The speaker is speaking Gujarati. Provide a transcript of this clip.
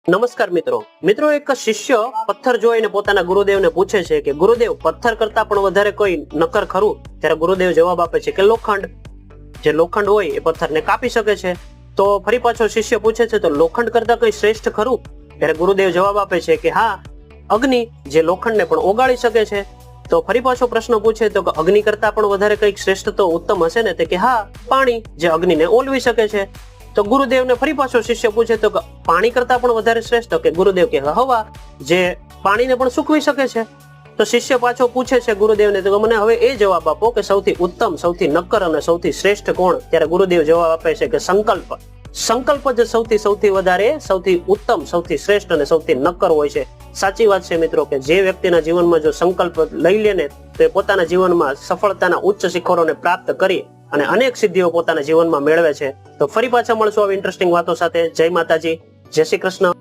નમસ્કાર મિત્રો એક શિષ્ય પથ્થર જોઈને પોતાના ગુરુદેવને પૂછે છે કે ગુરુદેવ, પથ્થર કરતા પણ વધારે કોઈ નક્કર ખરું? ત્યારે ગુરુદેવ જવાબ આપે છે કે લોખંડ. જે લોખંડ હોય એ પથ્થરને કાપી શકે છે. તો ફરી પાછો શિષ્ય પૂછે છે તો લોખંડ કરતા કોઈ શ્રેષ્ઠ ખરું? ત્યારે ગુરુદેવ જવાબ આપે છે કે હા, અગ્નિ, જે લોખંડને પણ ઓગાળી શકે છે. તો ફરી પાછો પ્રશ્ન પૂછે તો કે અગ્નિ કરતા પણ વધારે કંઈક શ્રેષ્ઠ તો ઉત્તમ હશે ને? તે કે હા, પાણી, જે અગ્નિને ઓલવી શકે છે. તો ગુરુદેવને ફરી પાછો શિષ્ય પૂછે તો કે પાણી કરતા પણ વધારે શ્રેષ્ઠ? કે ગુરુદેવ કે હવા, જે પાણીને પણ સૂકવી શકે છે. તો શિષ્ય પાછો પૂછે છે ગુરુદેવને તો મને હવે એ જવાબ આપો કે સૌથી ઉત્તમ, સૌથી નક્કર અને સૌથી શ્રેષ્ઠ કોણ? ત્યારે ગુરુદેવ જવાબ આપે છે કે સંકલ્પ. સંકલ્પ જ સૌથી વધારે, સૌથી ઉત્તમ, સૌથી શ્રેષ્ઠ અને સૌથી નક્કર હોય છે. સાચી વાત છે મિત્રો કે જે વ્યક્તિના જીવનમાં જો સંકલ્પ લઈ લે ને તો એ પોતાના જીવનમાં સફળતાના ઉચ્ચ શિખરોને પ્રાપ્ત કરી અને અનેક સિદ્ધિઓ પોતાના જીવનમાં મેળવે છે. તો ફરી પાછા મળશું આવી ઇન્ટરેસ્ટિંગ વાતો સાથે. જય માતાજી, જય શ્રી કૃષ્ણ.